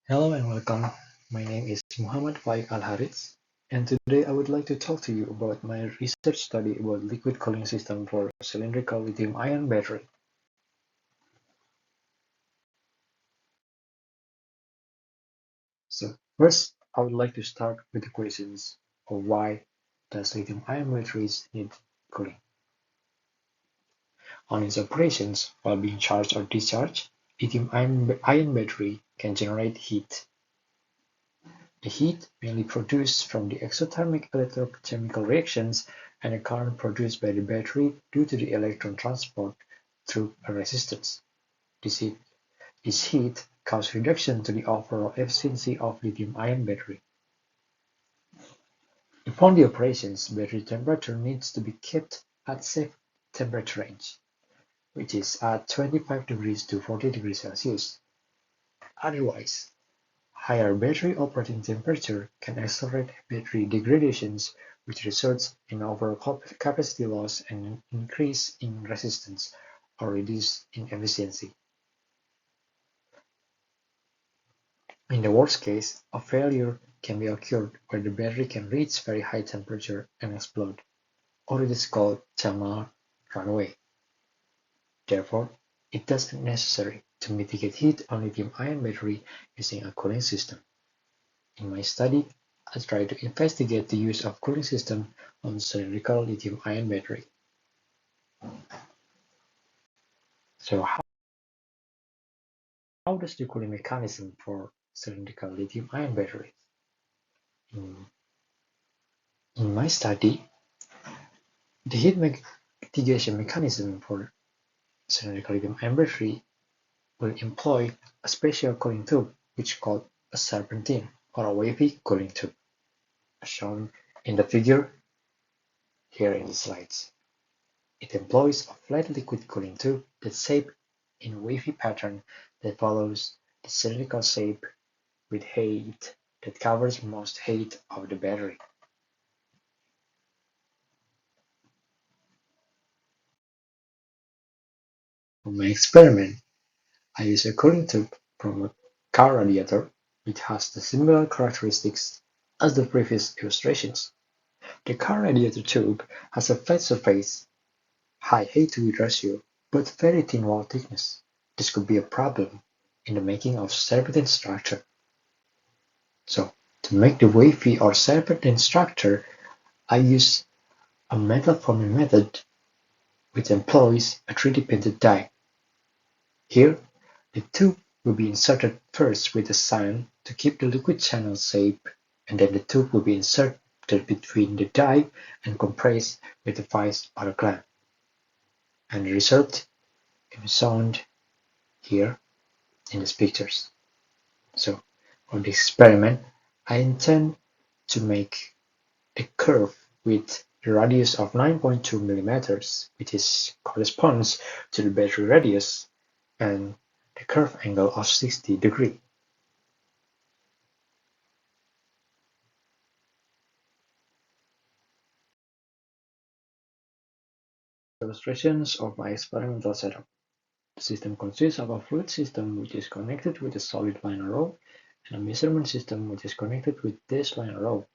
Hello and welcome. My name is Muhammad Faiq Harits, and today I would like to talk to you about my research study about liquid cooling system for cylindrical lithium-ion battery. So first, I would like to start with the questions of why does lithium-ion batteries need cooling? On its operations, while being charged or discharged, lithium-ion battery can generate heat. The heat mainly produced from the exothermic electrochemical reactions and the current produced by the battery due to the electron transport through a resistance. This heat causes reduction to the overall efficiency of lithium-ion battery. Upon the operations, battery temperature needs to be kept at safe temperature range, which is at 25 degrees to 40 degrees Celsius. Otherwise, higher battery operating temperature can accelerate battery degradations, which results in overall capacity loss and an increase in resistance or reduce in efficiency. In the worst case, a failure can be occurred where the battery can reach very high temperature and explode, or it is called thermal runaway. Therefore, it is necessary to mitigate heat on lithium-ion battery using a cooling system. In my study, I tried to investigate the use of cooling system on cylindrical lithium-ion battery. So how does the cooling mechanism for cylindrical lithium-ion batteries? In, in my study, the heat mitigation mechanism for cylindrical lithium-ion battery will employ a special cooling tube which is called a serpentine or a wavy cooling tube, as shown in the figure here in the slides. It employs a flat liquid cooling tube that's shaped in a wavy pattern that follows the cylindrical shape with height that covers most height of the battery. For my experiment, I used a cooling tube from a car radiator which has the similar characteristics as the previous illustrations. The car radiator tube has a flat surface, high height-to-width ratio, but very thin wall thickness. This could be a problem in the making of serpentine structure. So, to make the wavy or serpentine structure, I use a metal forming method which employs a 3D printed die. Here, the tube will be inserted first with a sign to keep the liquid channel shape, and then the tube will be inserted between the die and compressed with a vice or a clamp. And the result can be shown here in these pictures. So, for the experiment, I intend to make a curve with the radius of 9.2 millimeters, which corresponds to the battery radius, and the curve angle of 60 degrees. Illustrations of my experimental setup. The system consists of a fluid system which is connected with a solid liner row and a measurement system which is connected with this liner row.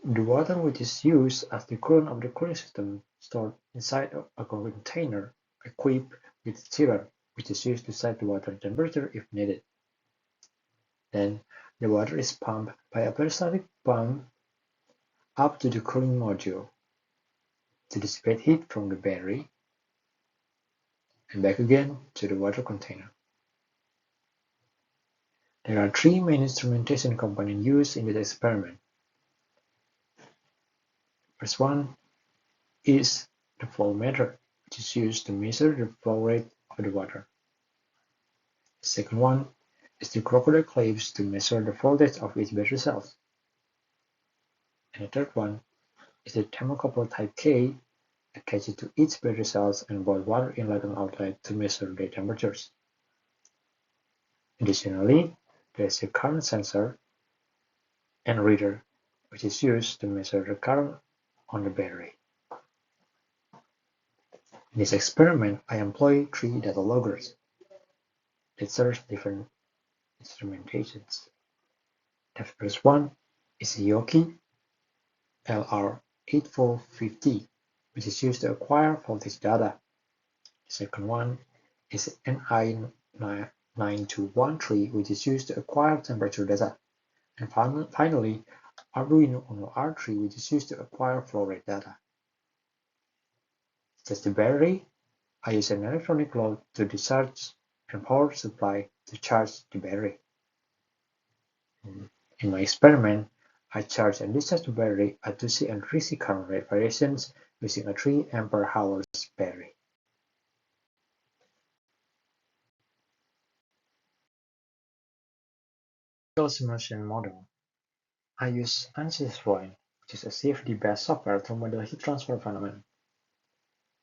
The water which is used as the coolant of the cooling system stored inside a container equipped with chiller, which is used to set the water temperature if needed. Then the water is pumped by a peristaltic pump up to the cooling module to dissipate heat from the battery and back again to the water container. There are three main instrumentation components used in this experiment. First one is the flow meter, which is used to measure the flow rate of the water. The second one is the crocodile clamps to measure the voltage of each battery cell. And the third one is the thermocouple type K attached to each battery cells and both water inlet and outlet to measure their temperatures. Additionally, there is a current sensor and reader, which is used to measure the current on the battery. In this experiment, I employ three data loggers that serve different instrumentations. The first one is a Yoki LR8450, which is used to acquire voltage data. The second one is NI9213, which is used to acquire temperature data. And finally, Arduino Uno R3, which is used to acquire flow rate data. Just the battery, I use an electronic load to discharge and power supply to charge the battery. In my experiment, I charge and discharge the battery at 2C and 3C current rate variations using a 3 Ah battery. Simulation model. I use ANSYS-Fluent, which is a CFD-based software to model heat transfer phenomenon.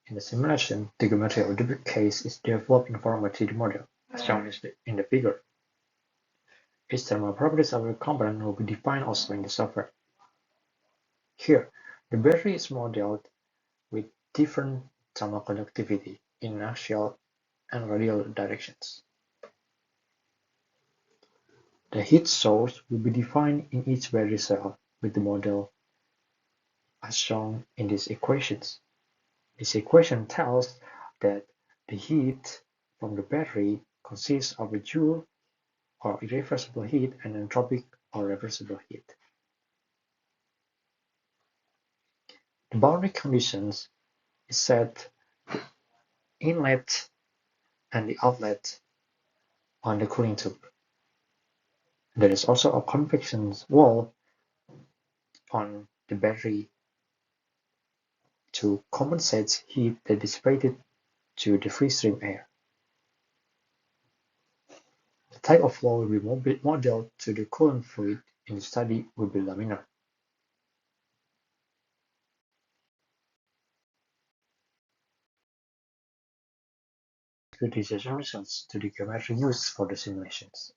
In the simulation, the geometry of the case is developed in form of a 3D model, as shown in the figure. Each thermal properties of a component will be defined also in the software. Here, the battery is modeled with different thermal conductivity in axial and radial directions. The heat source will be defined in each battery cell with the model as shown in these equations. This equation tells that the heat from the battery consists of a joule or irreversible heat and entropic or reversible heat. The boundary conditions is set the inlet and the outlet on the cooling tube. There is also a convection wall on the battery to compensate heat that dissipated to the free stream air. The type of flow will be modeled to the coolant fluid in the study will be laminar. Utilization results to the geometry used for the simulations.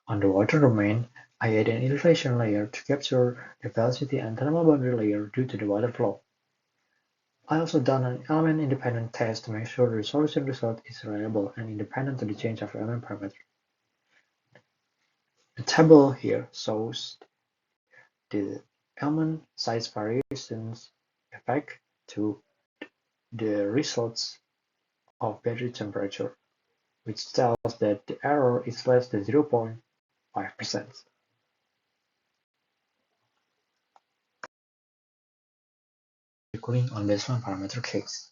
On the water domain, I add an illustration layer to capture the velocity and thermal boundary layer due to the water flow. I also done an element-independent test to make sure the resolution result is reliable and independent to the change of element parameter. The table here shows the element size variations effect to the results of battery temperature, which tells that the error is less than 0.5%. Cooling on baseline parameter case.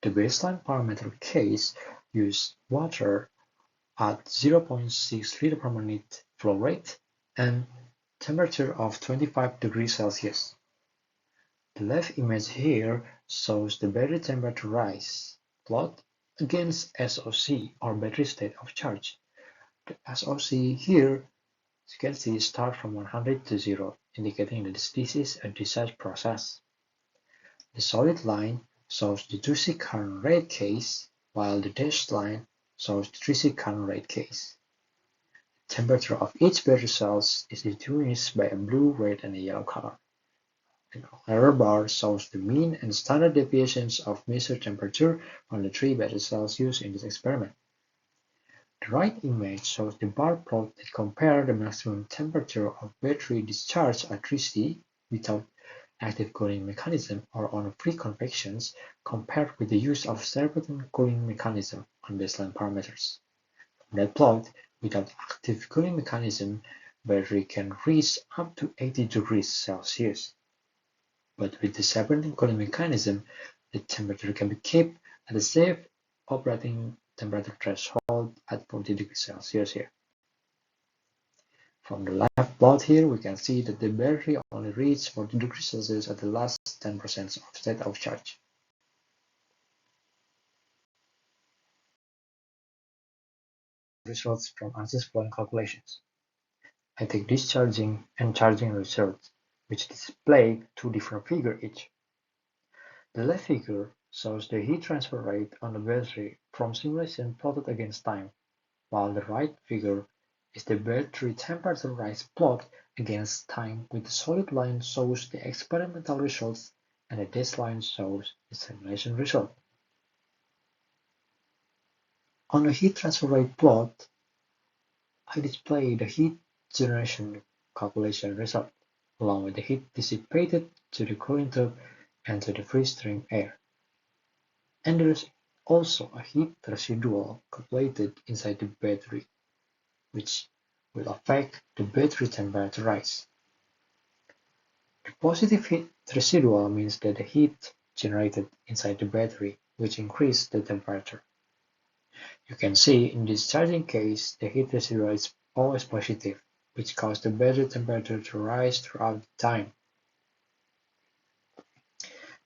The baseline parameter case uses water at 0.6 liter per minute flow rate and temperature of 25 degrees Celsius. The left image here shows the battery temperature rise plot against SOC or battery state of charge. The SOC here, as you can see, starts from 100 to 0, indicating that this is a discharge process. The solid line shows the 2C current rate case, while the dashed line shows the 3C current rate case. The temperature of each battery cell is distinguished by a blue, red, and a yellow color. An error bar shows the mean and standard deviations of measured temperature from the 3 battery cells used in this experiment. The right image shows the bar plot that compare the maximum temperature of battery discharge at 3C without active cooling mechanism or on free convections compared with the use of serpentine cooling mechanism on baseline parameters. From that plot, without active cooling mechanism, battery can reach up to 80 degrees Celsius. But with the serpentine cooling mechanism, the temperature can be kept at a safe operating temperature threshold at 40 degrees Celsius here. From the left plot here, we can see that the battery only reaches 40 degrees Celsius at the last 10% of state of charge. Results from ANSYS-Fluent calculations. I take discharging and charging results, which display two different figures each. The left figure shows the heat transfer rate on the battery from simulation plotted against time, while the right figure is the battery temperature rise plot against time, with the solid line shows the experimental results and the dashed line shows the simulation result. On the heat transfer rate plot, I display the heat generation calculation result, along with the heat dissipated to the cooling tube and to the free stream air. And there is also a heat residual calculated inside the battery, which will affect the battery temperature rise. The positive heat residual means that the heat generated inside the battery, which increases the temperature. You can see in this charging case, the heat residual is always positive, which causes the battery temperature to rise throughout the time.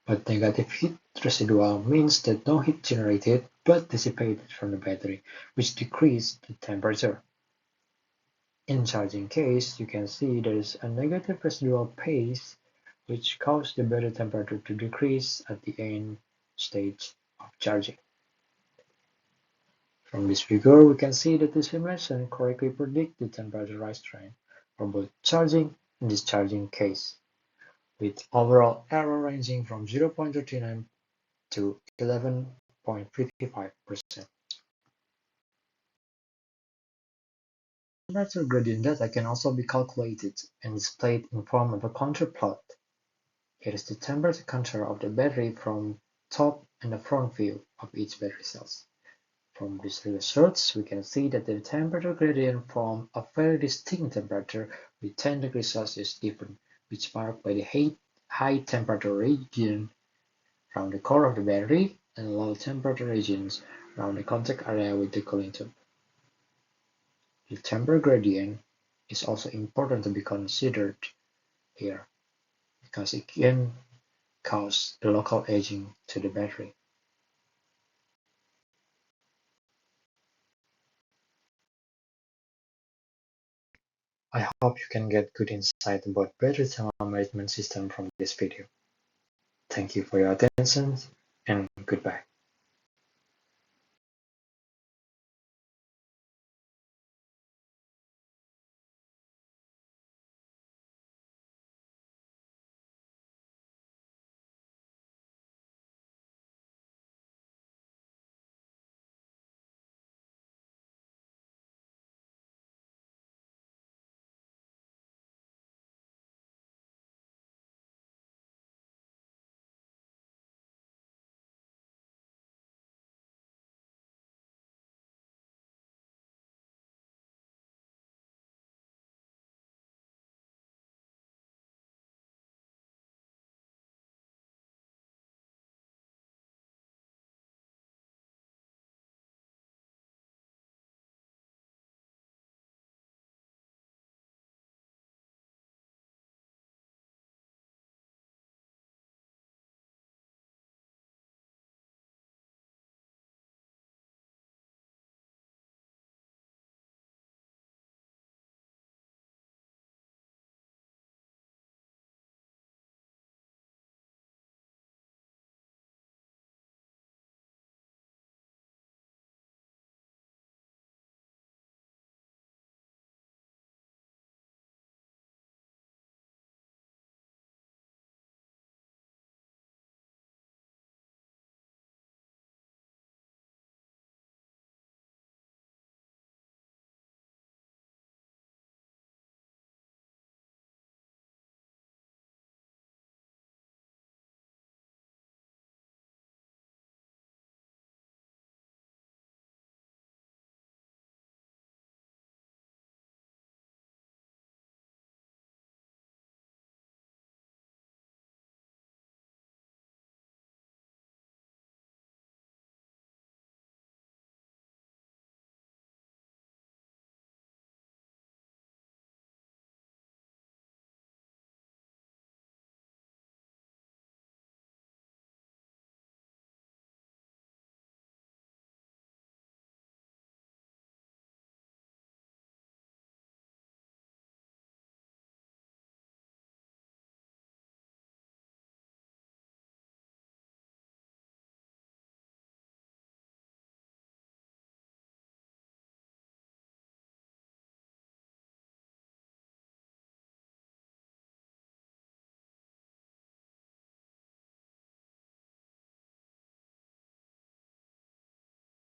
But negative heat residual means that no heat generated but dissipated from the battery, which decreases the temperature. In charging case, you can see there is a negative residual phase, which causes the battery temperature to decrease at the end stage of charging. From this figure, we can see that the simulation correctly predicts the temperature rise trend for both charging and discharging case, with overall error ranging from 0.39 to 11.55%. Temperature gradient data can also be calculated and displayed in form of a contour plot. Here is the temperature contour of the battery from top and the front view of each battery cells. From these results, we can see that the temperature gradient forms a very distinct temperature with 10 degrees Celsius difference, which marked by the high temperature region around the core of the battery and low temperature regions around the contact area with the cooling tube. The temperature gradient is also important to be considered here because it can cause the local aging to the battery. I hope you can get good insight about battery thermal management system from this video. Thank you for your attention and goodbye.